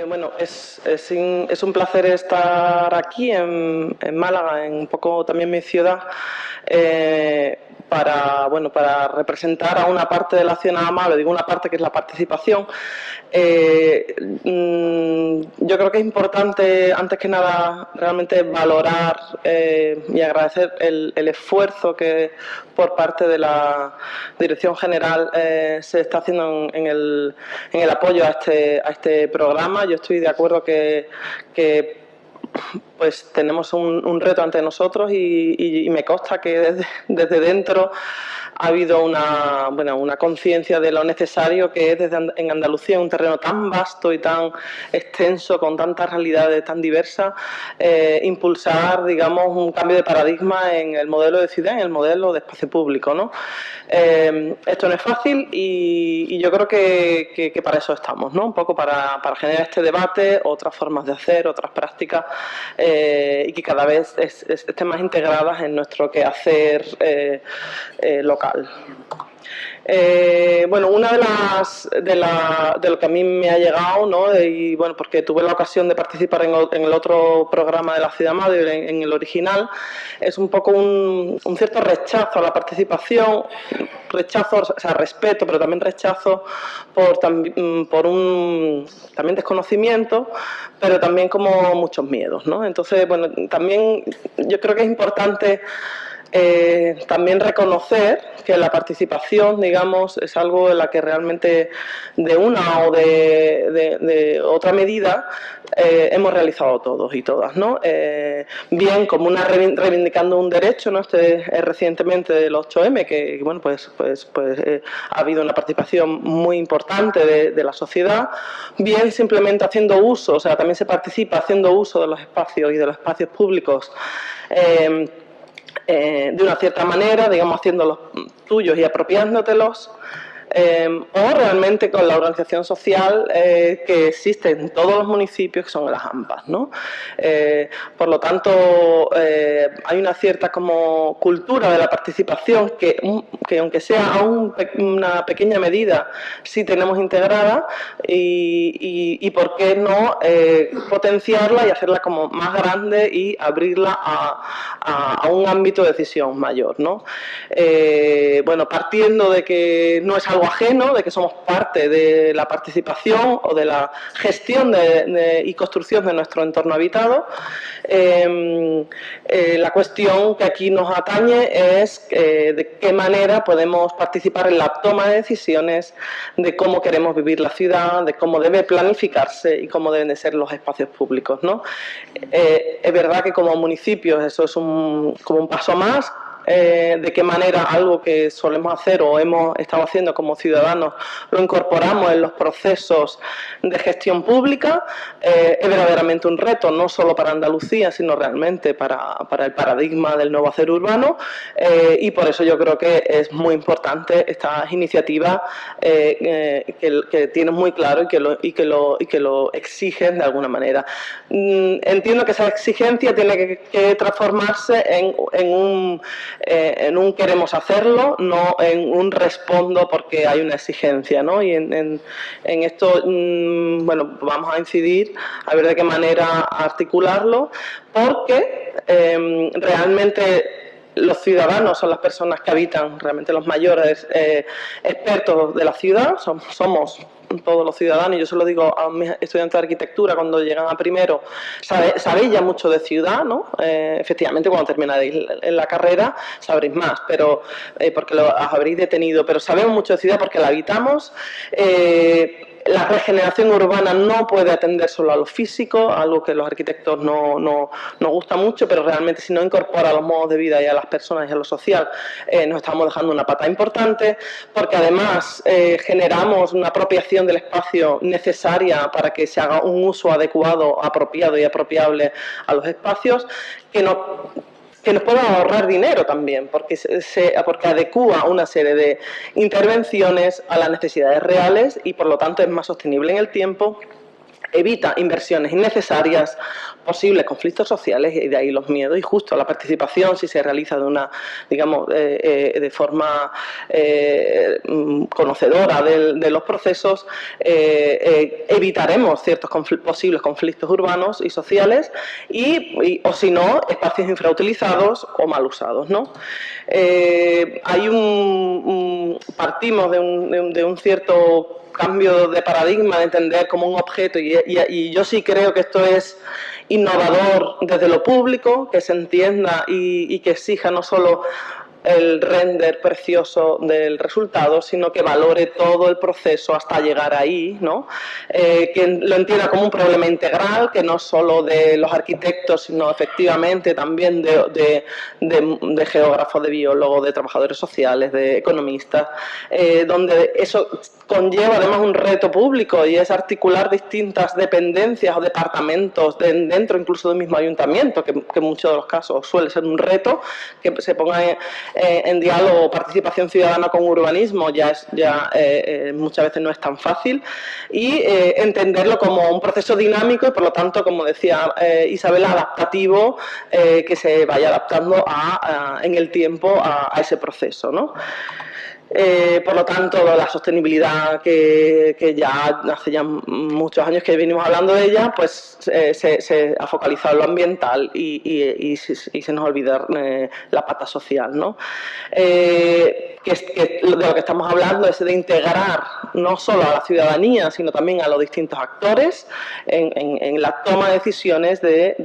Bueno, es un placer estar aquí en Málaga, un poco también mi ciudad, para representar a una parte de la ciudad amable. Digo una parte que es la participación. Yo creo que es importante, antes que nada, realmente valorar y agradecer el esfuerzo que por parte de la Dirección General se está haciendo en el apoyo a este programa. Yo estoy de acuerdo que pues tenemos un reto ante nosotros y me consta que desde dentro ha habido una conciencia de lo necesario que es en Andalucía, un terreno tan vasto y tan extenso, con tantas realidades tan diversas, impulsar, digamos, un cambio de paradigma en el modelo de ciudad, en el modelo de espacio público, ¿no? Esto no es fácil y yo creo que para eso estamos, ¿no? Un poco para generar este debate, otras formas de hacer, otras prácticas, y que cada vez estén más integradas en nuestro quehacer local. Bueno, una de lo que a mí me ha llegado, ¿no? Y bueno, porque tuve la ocasión de participar en el otro programa de la Ciudad Madre, en el original, es un poco un cierto rechazo a la participación, respeto, pero también rechazo por un también desconocimiento, pero también como muchos miedos, ¿no? Entonces, bueno, también yo creo que es importante también reconocer que la participación, digamos, es algo en la que realmente de una o de otra medida hemos realizado todos y todas, ¿no? Bien como reivindicando un derecho, ¿no? Recientemente del 8M, que bueno, pues ha habido una participación muy importante de la sociedad, bien simplemente haciendo uso, o sea, también se participa haciendo uso de los espacios y de los espacios públicos de una cierta manera, digamos, haciéndolos tuyos y apropiándotelos, o realmente con la organización social que existe en todos los municipios, que son las AMPAs, ¿no? Por lo tanto, hay una cierta como cultura de la participación que aunque sea a una pequeña medida, sí tenemos integrada y por qué no potenciarla y hacerla como más grande y abrirla a un ámbito de decisión mayor, ¿no? Bueno, partiendo de que no es algo ajeno, de que somos parte de la participación o de la gestión y construcción de nuestro entorno habitado, la cuestión que aquí nos atañe es de qué manera podemos participar en la toma de decisiones de cómo queremos vivir la ciudad, de cómo debe planificarse y cómo deben de ser los espacios públicos, ¿no? Es verdad que como municipios eso es como un paso más. De qué manera algo que solemos hacer o hemos estado haciendo como ciudadanos lo incorporamos en los procesos de gestión pública, es verdaderamente un reto, no solo para Andalucía, sino realmente para el paradigma del nuevo hacer urbano, y por eso yo creo que es muy importante estas iniciativas que tienen muy claro y que lo exigen de alguna manera. Entiendo que esa exigencia tiene que transformarse en un queremos hacerlo, no en un respondo porque hay una exigencia, ¿no? Y en esto, bueno, vamos a incidir a ver de qué manera articularlo, porque realmente los ciudadanos son las personas que habitan, realmente los mayores expertos de la ciudad, somos todos los ciudadanos. Yo se lo digo a mis estudiantes de arquitectura cuando llegan a primero, sabéis ya mucho de ciudad, ¿no? Efectivamente, cuando termináis en la carrera sabréis más, pero porque os habréis detenido, pero sabemos mucho de ciudad porque la habitamos. La regeneración urbana no puede atender solo a lo físico, algo que a los arquitectos no nos gusta mucho, pero realmente si no incorpora a los modos de vida y a las personas y a lo social, nos estamos dejando una pata importante, porque además generamos una apropiación del espacio necesaria para que se haga un uso adecuado, apropiado y apropiable a los espacios, que nos pueda ahorrar dinero también, porque adecúa una serie de intervenciones a las necesidades reales y por lo tanto es más sostenible en el tiempo evita inversiones innecesarias, posibles conflictos sociales y de ahí los miedos, y justo la participación, si se realiza de una, digamos, de forma conocedora de los procesos, evitaremos ciertos posibles conflictos urbanos y sociales o si no, espacios infrautilizados o mal usados, ¿no? Partimos de un cierto cambio de paradigma, de entender como un objeto, y yo sí creo que esto es innovador desde lo público, que se entienda y que exija no solo el render precioso del resultado, sino que valore todo el proceso hasta llegar ahí, ¿no? Que lo entienda como un problema integral, que no solo de los arquitectos, sino efectivamente también de geógrafos, de biólogos, de trabajadores sociales, de economistas, donde eso conlleva además un reto público y es articular distintas dependencias o departamentos dentro incluso del mismo ayuntamiento, que en muchos de los casos suele ser un reto, que se ponga en diálogo participación ciudadana con urbanismo muchas veces no es tan fácil, y entenderlo como un proceso dinámico y por lo tanto, como decía Isabel, adaptativo, que se vaya adaptando en el tiempo a ese proceso, ¿no? Por lo tanto, la sostenibilidad que ya hace ya muchos años que venimos hablando de ella, pues se ha focalizado en lo ambiental y se nos olvida la pata social, ¿no? De lo que estamos hablando es de integrar no solo a la ciudadanía, sino también a los distintos actores en la toma de decisiones de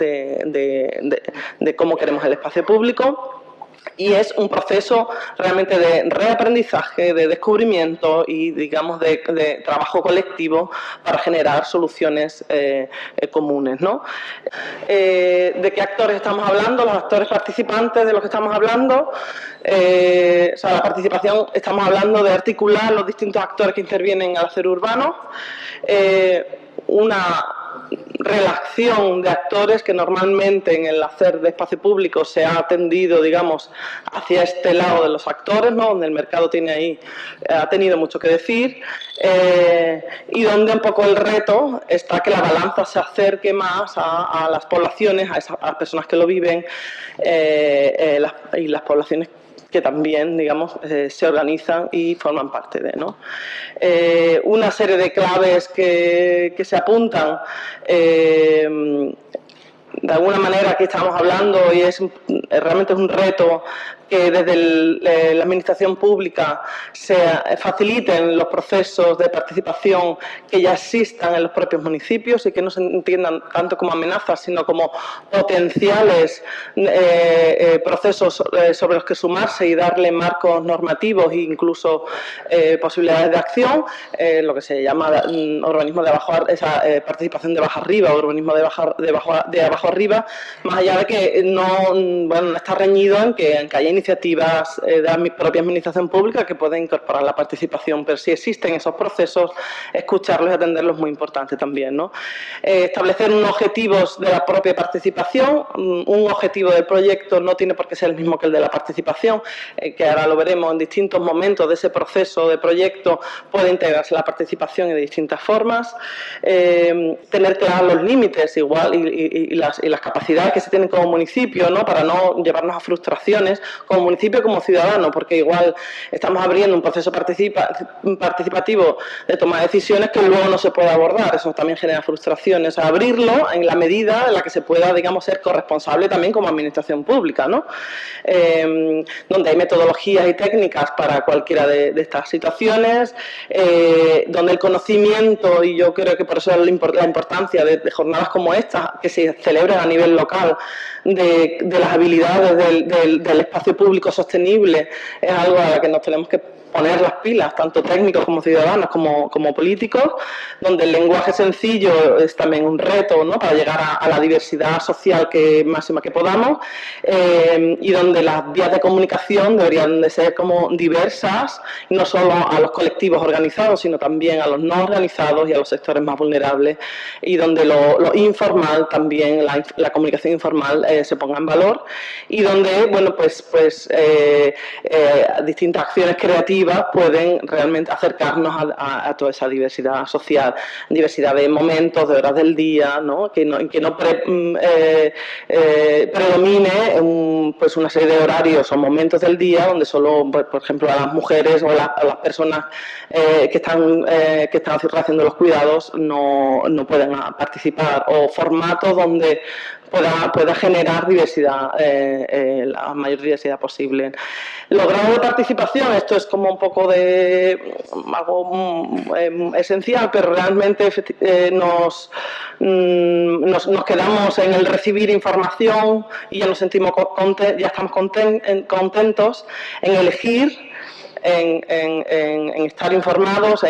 cómo queremos el espacio público. Y es un proceso realmente de reaprendizaje, de descubrimiento y, digamos, de trabajo colectivo para generar soluciones comunes, ¿no? ¿De qué actores estamos hablando? Los actores participantes de los que estamos hablando. La participación, estamos hablando de articular los distintos actores que intervienen al hacer urbano. Una relación de actores que normalmente en el hacer de espacio público se ha tendido, digamos, hacia este lado de los actores, ¿no? Donde el mercado ha tenido mucho que decir, y donde un poco el reto está que la balanza se acerque más a las poblaciones, a las personas que lo viven, y las poblaciones que también, digamos, se organizan y forman parte de, ¿no? Una serie de claves que se apuntan, de alguna manera aquí estamos hablando y realmente es un reto que desde la administración pública se faciliten los procesos de participación que ya existan en los propios municipios y que no se entiendan tanto como amenazas, sino como potenciales procesos sobre los que sumarse y darle marcos normativos e incluso posibilidades de acción, lo que se llama urbanismo de abajo, esa participación de baja arriba, urbanismo de abajo arriba, más allá de que no está reñido en que haya iniciativas de la propia administración pública que pueden incorporar la participación, pero si existen esos procesos, escucharlos y atenderlos es muy importante también, ¿no? Establecer unos objetivos de la propia participación, un objetivo del proyecto no tiene por qué ser el mismo que el de la participación, que ahora lo veremos en distintos momentos de ese proceso de proyecto, puede integrarse la participación de distintas formas, tener claros los límites igual y las capacidades que se tienen como municipio, ¿no? Para no llevarnos a frustraciones como municipio, como ciudadano, porque igual estamos abriendo un proceso participativo de toma de decisiones que luego no se puede abordar, eso también genera frustraciones. O sea, abrirlo en la medida en la que se pueda, digamos, ser corresponsable también como administración pública, ¿no? Donde hay metodologías y técnicas para cualquiera de estas situaciones, donde el conocimiento, y yo creo que por eso es la importancia de jornadas como estas, que se celebran a nivel local, de las habilidades del espacio público sostenible, es algo a lo que nos tenemos que poner las pilas, tanto técnicos como ciudadanos como políticos, donde el lenguaje sencillo es también un reto, ¿no? Para llegar a la diversidad social máxima que podamos, y donde las vías de comunicación deberían de ser como diversas, no solo a los colectivos organizados, sino también a los no organizados y a los sectores más vulnerables, y donde lo informal también, la comunicación informal se ponga en valor, y donde, bueno, pues distintas acciones creativas colectivas pueden realmente acercarnos a toda esa diversidad social, diversidad de momentos, de horas del día, ¿no? Que no predomine pues una serie de horarios o momentos del día donde solo, pues, por ejemplo, a las mujeres o a las personas que están haciendo los cuidados no pueden participar, o formatos donde pueda generar diversidad, la mayor diversidad posible. Los grados de participación, esto es como un poco de algo esencial, pero realmente nos quedamos en el recibir información y ya nos sentimos ya estamos contentos en elegir, en estar informados,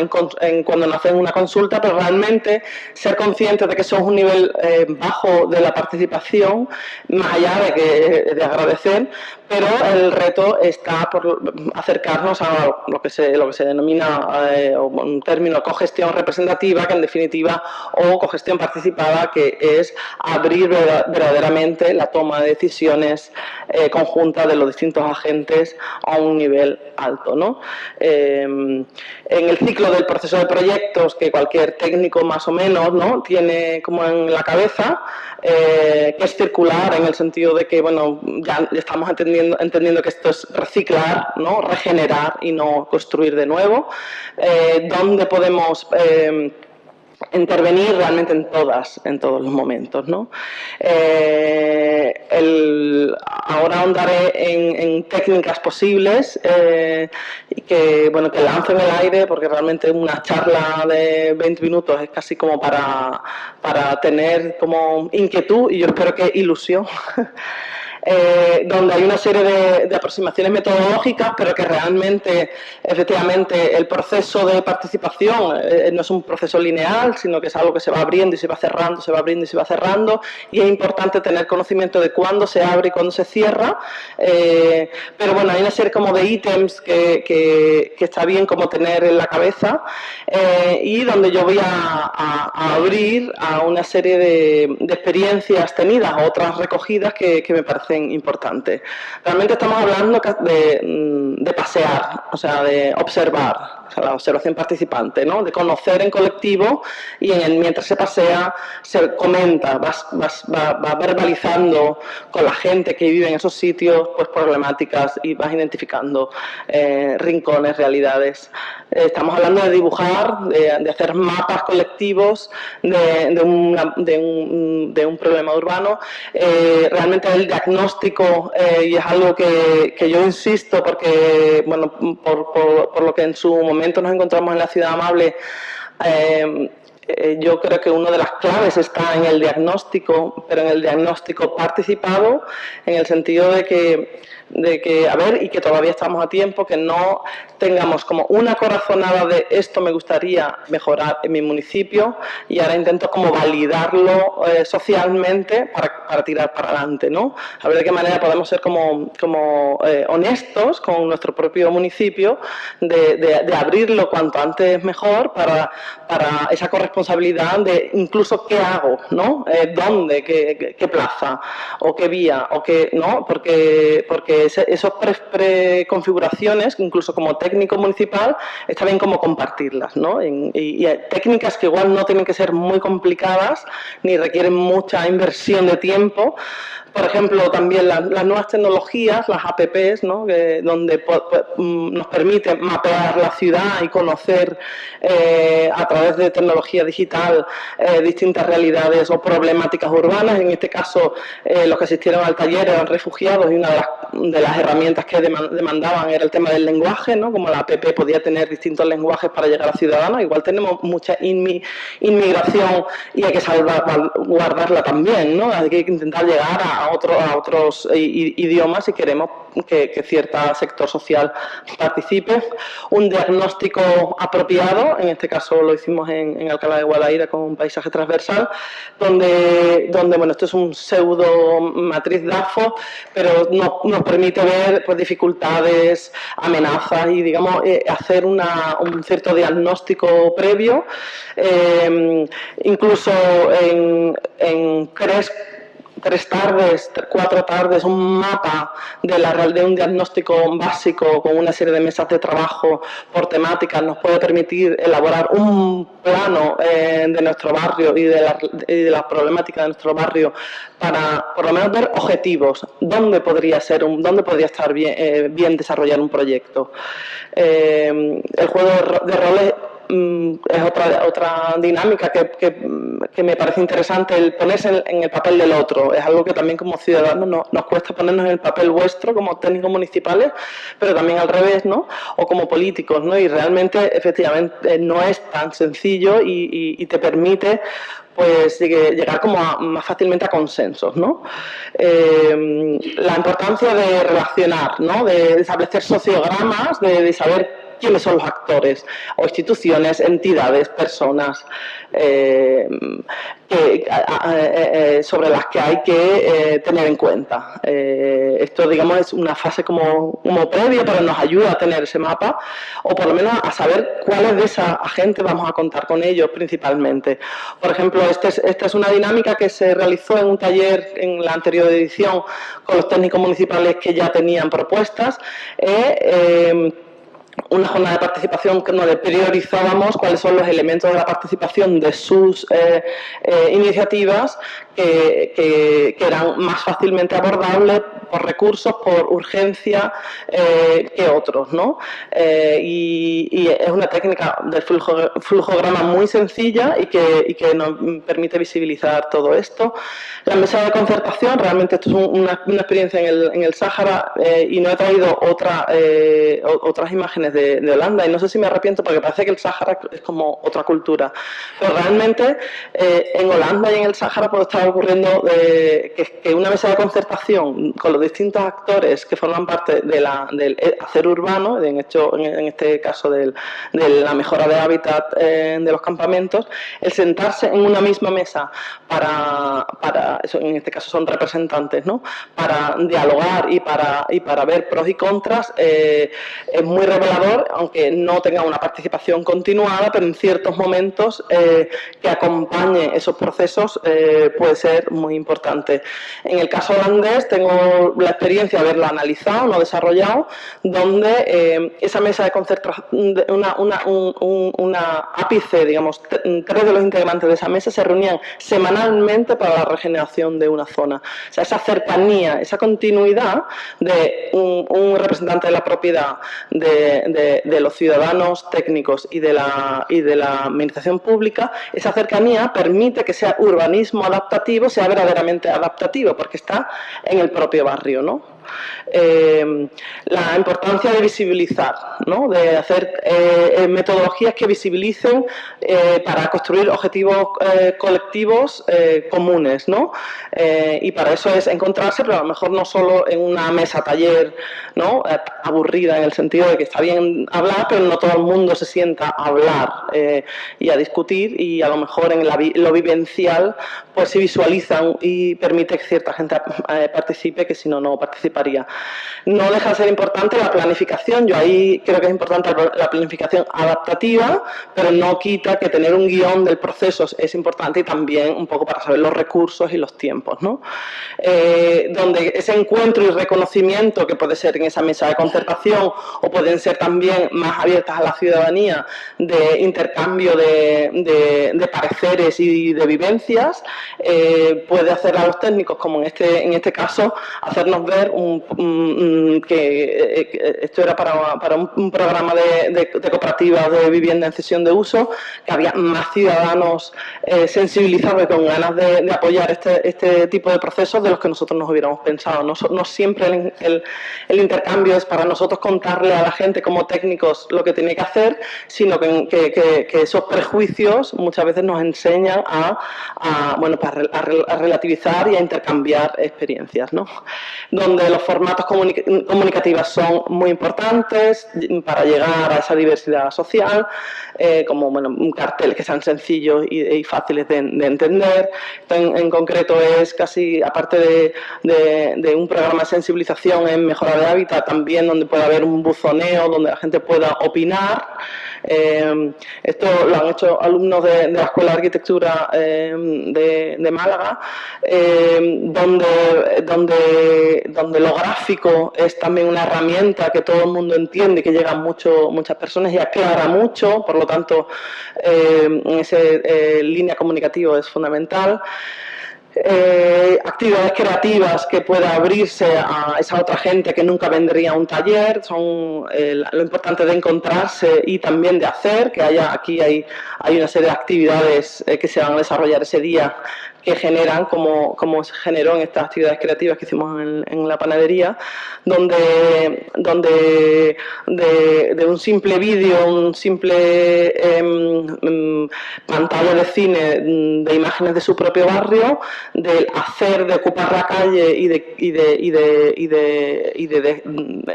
cuando nos hacen una consulta, pero realmente ser conscientes de que eso es un nivel bajo de la participación, más allá de agradecer, pero el reto está por acercarnos a lo que se denomina un término cogestión representativa, que en definitiva, o cogestión participada, que es abrir verdaderamente la toma de decisiones conjunta de los distintos agentes a un nivel alto, ¿no? En el ciclo del proceso de proyectos, que cualquier técnico más o menos, ¿no?, tiene como en la cabeza, que es circular, en el sentido de que, bueno, ya estamos entendiendo que esto es reciclar, ¿no?, regenerar y no construir de nuevo, donde podemos intervenir realmente en todos los momentos, ¿no? Ahora ahondaré en técnicas posibles que lanzo en el aire, porque realmente una charla de 20 minutos es casi como para tener como inquietud y yo espero que ilusión. Donde hay una serie de aproximaciones metodológicas, pero que realmente, efectivamente, el proceso de participación no es un proceso lineal, sino que es algo que se va abriendo y se va cerrando, se va abriendo y se va cerrando, y es importante tener conocimiento de cuándo se abre y cuándo se cierra, pero bueno, hay una serie como de ítems que está bien como tener en la cabeza, y donde yo voy a abrir a una serie de experiencias tenidas, otras recogidas que me parecen importante. Realmente estamos hablando de pasear, o sea, de observar, o sea, la observación participante, ¿no?, de conocer en colectivo, y mientras se pasea se comenta, va verbalizando con la gente que vive en esos sitios, pues, problemáticas, y vas identificando rincones, realidades. Estamos hablando de dibujar, de hacer mapas colectivos de un problema urbano. Realmente el diagnóstico, y es algo que yo insisto, porque, bueno, por lo que en su momento nos encontramos en la Ciudad Amable, yo creo que una de las claves está en el diagnóstico, pero en el diagnóstico participado, en el sentido de que, a ver, y que todavía estamos a tiempo, que no tengamos como una corazonada de esto me gustaría mejorar en mi municipio y ahora intento como validarlo socialmente para tirar para adelante, ¿no? A ver de qué manera podemos ser como honestos con nuestro propio municipio, de abrirlo cuanto antes mejor para esa corresponsabilidad de incluso qué hago, ¿no? ¿Dónde? ¿Qué plaza? ¿O qué vía? ¿O qué, no? Porque esas preconfiguraciones, incluso como técnico municipal, está bien como compartirlas, ¿no? Y técnicas que igual no tienen que ser muy complicadas ni requieren mucha inversión de tiempo. Por ejemplo, también las nuevas tecnologías, las apps, ¿no?, donde nos permiten mapear la ciudad y conocer a través de tecnología digital distintas realidades o problemáticas urbanas. En este caso, los que asistieron al taller eran refugiados, y una de las herramientas que demandaban era el tema del lenguaje, ¿no?, como la app podía tener distintos lenguajes para llegar a ciudadanos. Igual tenemos mucha inmigración y hay que guardarla también, ¿no? Hay que intentar llegar a otros idiomas si queremos que cierto sector social participe. Un diagnóstico apropiado, en este caso lo hicimos en Alcalá de Guadaira con un paisaje transversal, donde bueno, esto es un pseudo matriz DAFO, pero nos permite ver, pues, dificultades, amenazas y, digamos, hacer un cierto diagnóstico previo, incluso en 3 tardes, 4 tardes, un mapa de un diagnóstico básico con una serie de mesas de trabajo por temáticas nos puede permitir elaborar un plano de nuestro barrio y de las problemáticas de nuestro barrio para por lo menos ver objetivos, dónde podría estar bien desarrollar un proyecto. El juego de roles es otra dinámica que me parece interesante, el ponerse en el papel del otro. Es algo que también como ciudadanos nos cuesta ponernos en el papel vuestro como técnicos municipales, pero también al revés, ¿no? O como políticos, ¿no? Y realmente, efectivamente, no es tan sencillo y te permite pues llegar como más fácilmente a consensos, ¿no? La importancia de relacionar, ¿no? De establecer sociogramas, de saber quiénes son los actores o instituciones, entidades, personas sobre las que hay que tener en cuenta. Esto, digamos, es una fase como previa, pero nos ayuda a tener ese mapa o por lo menos a saber cuáles de esa gente vamos a contar con ellos principalmente. Por ejemplo, esta es una dinámica que se realizó en un taller en la anterior edición con los técnicos municipales que ya tenían propuestas. Una jornada de participación donde priorizábamos cuáles son los elementos de la participación de sus iniciativas que eran más fácilmente abordables por recursos, por urgencia que otros, ¿no? Y es una técnica del flujograma muy sencilla y que nos permite visibilizar todo esto. La mesa de concertación, realmente esto es una experiencia en el Sáhara y no he traído otras imágenes de Holanda y no sé si me arrepiento porque parece que el Sáhara es como otra cultura, pero realmente en Holanda y en el Sáhara puede estar ocurriendo que una mesa de concertación con los distintos actores que forman parte del hacer urbano, en este caso de la mejora de hábitat de los campamentos, el sentarse en una misma mesa para eso, en este caso son representantes, ¿no? Para dialogar y para ver pros y contras es muy revelador, aunque no tenga una participación continuada, pero en ciertos momentos que acompañe esos procesos puede ser muy importante. En el caso holandés tengo la experiencia de haberla analizado, no desarrollado, donde esa mesa de concertación, una ápice, digamos, 3 de los integrantes de esa mesa se reunían semanalmente para la regeneración de una zona. O sea, esa cercanía, esa continuidad de un representante de la propiedad, de los ciudadanos técnicos y de la administración pública, esa cercanía permite que sea urbanismo adaptativo, sea verdaderamente adaptativo, porque está en el propio barrio, ¿no? La importancia de visibilizar, ¿no? De hacer metodologías que visibilicen para construir objetivos colectivos comunes, ¿no? Y para eso es encontrarse, pero a lo mejor no solo en una mesa taller, ¿no? Aburrida en el sentido de que está bien hablar, pero no todo el mundo se sienta a hablar y a discutir, y a lo mejor en lo vivencial pues se visualizan y permite que cierta gente participe que si no, no participaría. No deja de ser importante la planificación. Yo ahí creo que es importante la planificación adaptativa, pero no quita que tener un guión del proceso es importante, y también un poco para saber los recursos y los tiempos, ¿no? Donde ese encuentro y reconocimiento, que puede ser en esa mesa de concertación o pueden ser también más abiertas a la ciudadanía, de intercambio de pareceres y de vivencias, puede hacer a los técnicos, como en este caso, hacernos ver que esto era para un programa de cooperativas de vivienda en cesión de uso, que había más ciudadanos sensibilizados y con ganas de apoyar este tipo de procesos de los que nosotros nos hubiéramos pensado. No siempre el intercambio es para nosotros contarle a la gente como técnicos lo que tiene que hacer, sino que esos prejuicios muchas veces nos enseñan a relativizar y a intercambiar experiencias, ¿no? Donde los formatos comunicativos son muy importantes para llegar a esa diversidad social, como carteles que sean sencillos y fáciles de entender. Esto en concreto es casi, aparte de un programa de sensibilización en mejora de hábitat, también donde puede haber un buzoneo, donde la gente pueda opinar Esto lo han hecho alumnos de la Escuela de Arquitectura de Málaga, donde lo gráfico es también una herramienta que todo el mundo entiende, que llega a muchas personas y aclara mucho, por lo tanto, en esa línea comunicativa es fundamental. Actividades creativas que pueda abrirse a esa otra gente que nunca vendría a un taller, son lo importante de encontrarse y también de hacer, que aquí hay una serie de actividades que se van a desarrollar ese día, que generan, como se generó en estas actividades creativas que hicimos en la panadería, donde de un simple vídeo, un simple pantalla de cine de imágenes de su propio barrio, del hacer, de ocupar la calle y de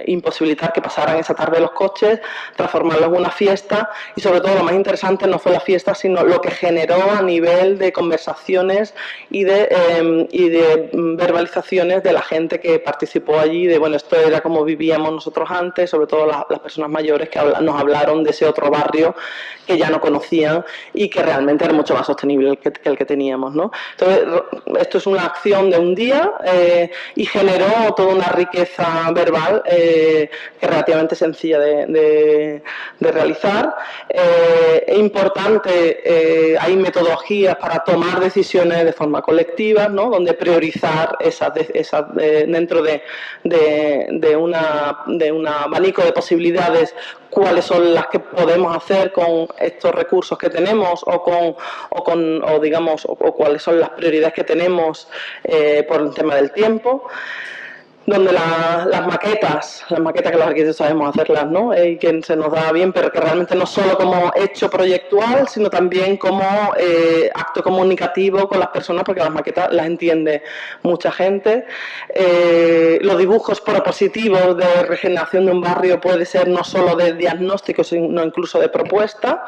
imposibilitar que pasaran esa tarde los coches, transformarlo en una fiesta, y sobre todo lo más interesante no fue la fiesta, sino lo que generó a nivel de conversaciones y de verbalizaciones de la gente que participó allí, de bueno, esto era como vivíamos nosotros antes, sobre todo las personas mayores que nos hablaron de ese otro barrio que ya no conocían y que realmente era mucho más sostenible que el que teníamos, ¿no? Entonces, esto es una acción de un día y generó toda una riqueza verbal que es relativamente sencilla de realizar. Es importante, hay metodologías para tomar decisiones de forma colectiva, ¿no? Donde priorizar dentro de un abanico de posibilidades, cuáles son las que podemos hacer con estos recursos que tenemos o cuáles son las prioridades que tenemos por el tema del tiempo. Donde las maquetas que los arquitectos sabemos hacerlas, ¿no? Y que se nos da bien, pero que realmente no solo como hecho proyectual, sino también como acto comunicativo con las personas, porque las maquetas las entiende mucha gente. Los dibujos propositivos de regeneración de un barrio puede ser no solo de diagnóstico, sino incluso de propuesta.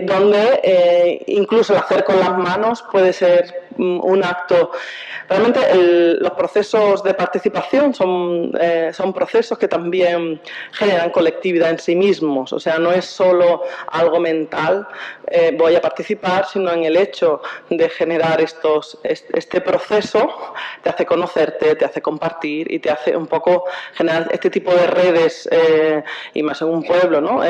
Donde incluso el hacer con las manos puede ser un acto. Realmente los procesos de participación son procesos que también generan colectividad en sí mismos, o sea, no es solo algo mental, voy a participar, sino en el hecho de generar este proceso te hace conocerte, te hace compartir y te hace un poco generar este tipo de redes, y más en un pueblo, ¿no?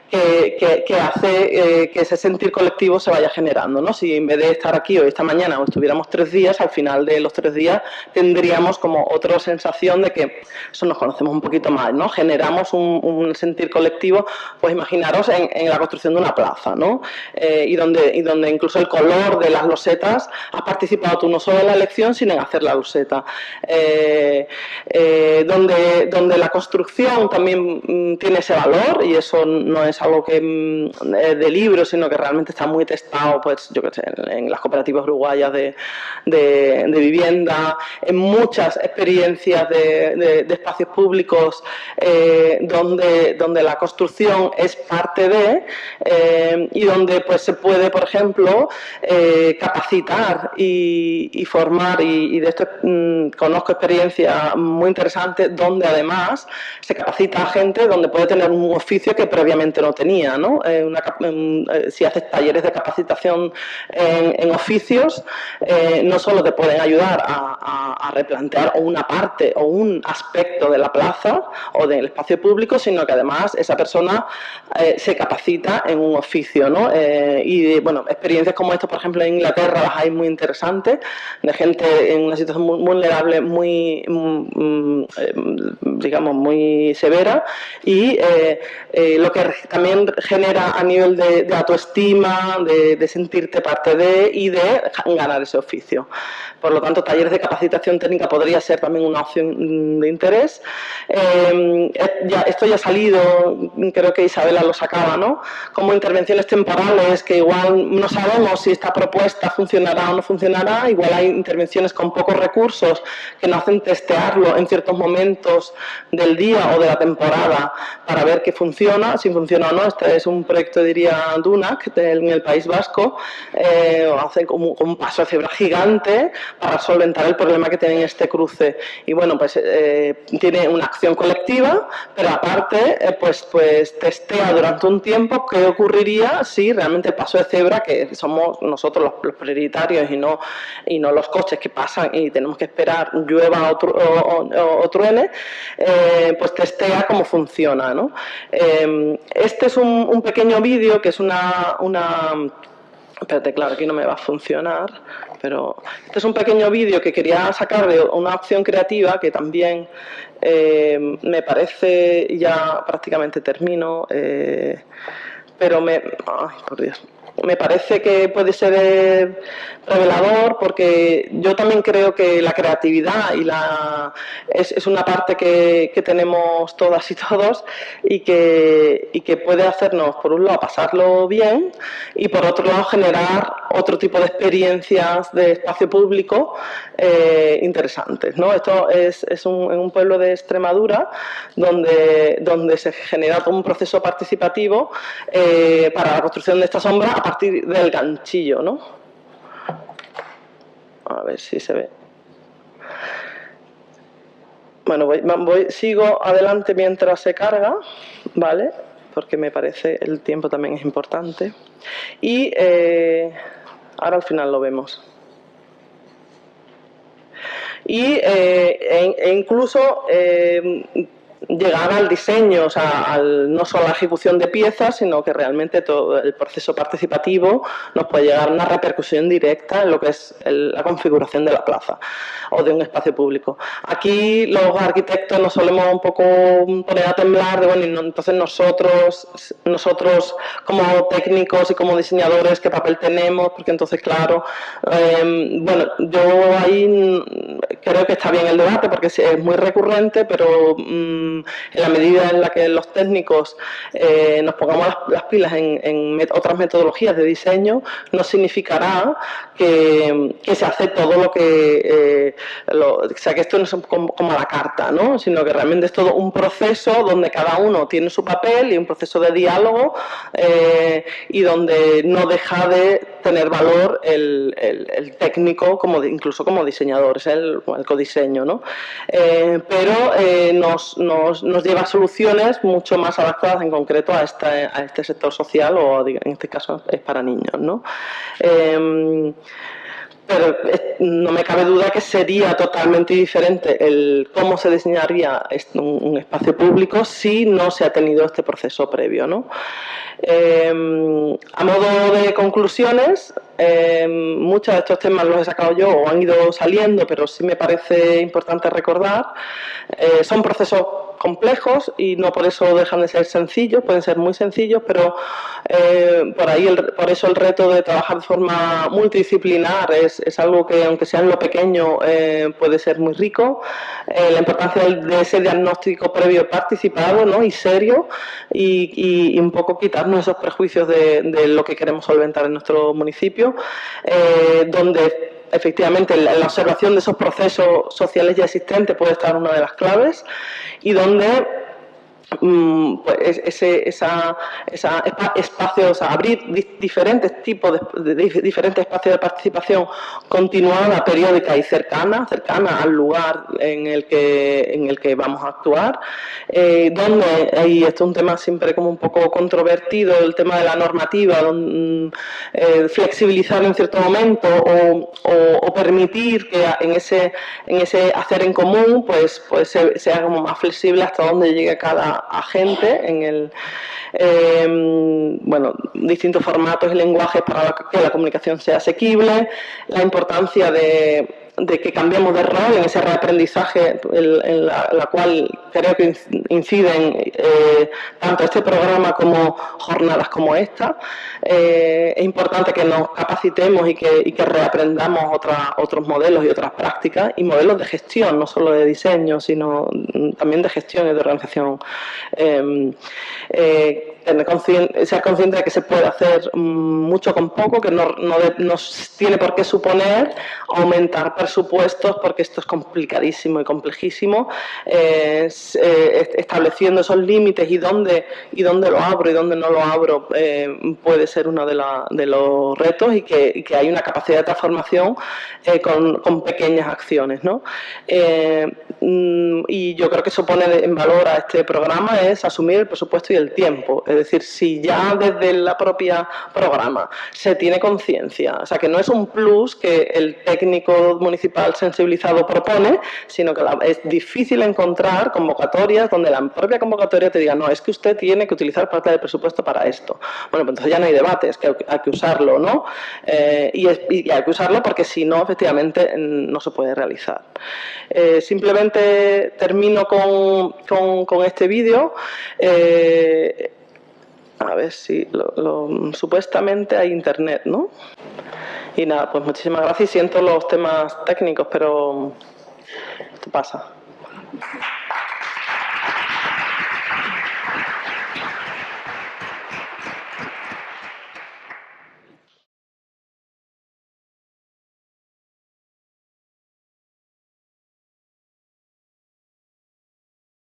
Que hace que ese sentir colectivo se vaya generando, ¿no? Si en vez de estar aquí hoy esta mañana o estuviéramos 3 días, al final de los 3 días tendríamos como otra sensación de que eso nos conocemos un poquito más, ¿no? Generamos un sentir colectivo, pues imaginaros en la construcción de una plaza, ¿no? Y donde incluso el color de las losetas has participado tú no solo en la elección, sino en hacer la loseta. Donde la construcción también tiene ese valor, y eso no es algo que de libro, sino que realmente está muy testado, pues yo qué sé, en las cooperativas uruguayas de vivienda, en muchas experiencias de espacios públicos donde la construcción es parte de, y donde pues se puede, por ejemplo, capacitar y formar, y de esto conozco experiencias muy interesantes donde además se capacita a gente donde puede tener un oficio que previamente no tenía, ¿no? Si haces talleres de capacitación en oficios, no solo te pueden ayudar a replantear una parte o un aspecto de la plaza o del espacio público, sino que además esa persona se capacita en un oficio, ¿no? Y bueno, experiencias como esta, por ejemplo, en Inglaterra las hay muy interesantes, de gente en una situación muy vulnerable, digamos, muy severa, y lo que también genera a nivel de autoestima, de sentirte parte de y de ganar ese oficio. Por lo tanto, talleres de capacitación técnica podría ser también una opción de interés. Esto ya ha salido, creo que Isabela lo sacaba, ¿no? Como intervenciones temporales, que igual no sabemos si esta propuesta funcionará o no funcionará, igual hay intervenciones con pocos recursos que nos hacen testearlo en ciertos momentos del día o de la temporada para ver qué funciona, si funciona o no. Este es un proyecto, diría, DUNAC, en el País Vasco, hace como un paso paso de cebra gigante para solventar el problema que tiene este cruce. Y bueno, pues tiene una acción colectiva, pero aparte pues testea durante un tiempo qué ocurriría si realmente el paso de cebra, que somos nosotros los prioritarios y no los coches que pasan y tenemos que esperar llueva o truene, pues testea cómo funciona, ¿no? Este es un pequeño vídeo que es una... Espérate, claro, aquí no me va a funcionar, pero este es un pequeño vídeo que quería sacar de una opción creativa que también me parece, ya prácticamente termino, pero ay, por Dios. Me parece que puede ser revelador porque yo también creo que la creatividad es una parte que tenemos todas y todos y que puede hacernos, por un lado, pasarlo bien y, por otro lado, generar otro tipo de experiencias de espacio público interesantes, ¿no? Esto es en un pueblo de Extremadura donde se genera todo un proceso participativo para la construcción de esta sombra a partir del ganchillo, ¿no? A ver si se ve. Bueno, sigo adelante mientras se carga, ¿vale? Porque me parece el tiempo también es importante. Y ahora al final lo vemos. E incluso llegar al diseño, o sea, no solo a la ejecución de piezas, sino que realmente todo el proceso participativo nos puede llegar a una repercusión directa en lo que es la configuración de la plaza o de un espacio público. Aquí los arquitectos nos solemos un poco poner a temblar de, bueno, entonces nosotros como técnicos y como diseñadores, ¿qué papel tenemos? Porque entonces, claro, bueno, yo ahí creo que está bien el debate porque es muy recurrente, pero en la medida en la que los técnicos nos pongamos las pilas en otras metodologías de diseño, no significará que se hace todo lo que... o sea, que esto no es como a la carta, ¿no? Sino que realmente es todo un proceso donde cada uno tiene su papel y un proceso de diálogo y donde no deja de tener valor el técnico, incluso como diseñador, es el codiseño, ¿no? Pero nos lleva a soluciones mucho más adaptadas en concreto a este sector social o en este caso es para niños, ¿no? Pero no me cabe duda que sería totalmente diferente cómo se diseñaría un espacio público si no se ha tenido este proceso previo, ¿no? A modo de conclusiones, muchos de estos temas los he sacado yo o han ido saliendo, pero sí me parece importante recordar. Son procesos complejos y no por eso dejan de ser sencillos, pueden ser muy sencillos, pero por eso el reto de trabajar de forma multidisciplinar es algo que, aunque sea en lo pequeño, puede ser muy rico. La importancia de ese diagnóstico previo participado, ¿no? Y serio y un poco quitarnos esos prejuicios de lo que queremos solventar en nuestro municipio, donde efectivamente la observación de esos procesos sociales ya existentes puede estar una de las claves y donde pues espacios, abrir diferentes tipos de diferentes espacios de participación continuada, periódica y cercana al lugar en el que vamos a actuar, donde, y esto es un tema siempre como un poco controvertido, el tema de la normativa, flexibilizar en cierto momento o permitir que en ese hacer en común pues sea como más flexible hasta donde llegue cada agente bueno, distintos formatos y lenguajes para que la comunicación sea asequible, la importancia de que cambiemos de rol en ese reaprendizaje en la cual creo que inciden tanto este programa como jornadas como esta. Es importante que nos capacitemos y que reaprendamos otros modelos y otras prácticas y modelos de gestión, no solo de diseño, sino también de gestión y de organización. Ser consciente de que se puede hacer mucho con poco, que no tiene por qué suponer aumentar presupuestos, porque esto es complicadísimo y complejísimo. Es estableciendo esos límites y dónde lo abro y dónde no lo abro puede ser uno de los retos, y que hay una capacidad de transformación con pequeñas acciones, ¿no? Y yo creo que eso pone en valor a este programa es asumir el presupuesto y el tiempo. Es decir, si ya desde la propia programa se tiene conciencia, o sea, que no es un plus que el técnico municipal sensibilizado propone, sino que es difícil encontrar convocatorias donde la propia convocatoria te diga, no, es que usted tiene que utilizar parte del presupuesto para esto. Bueno, pues entonces ya no hay debate, es que hay que usarlo, ¿no? Y hay que usarlo porque si no, efectivamente, no se puede realizar. Simplemente termino con este vídeo. A ver si supuestamente hay internet, ¿no? Y nada, pues muchísimas gracias y siento los temas técnicos, pero esto pasa.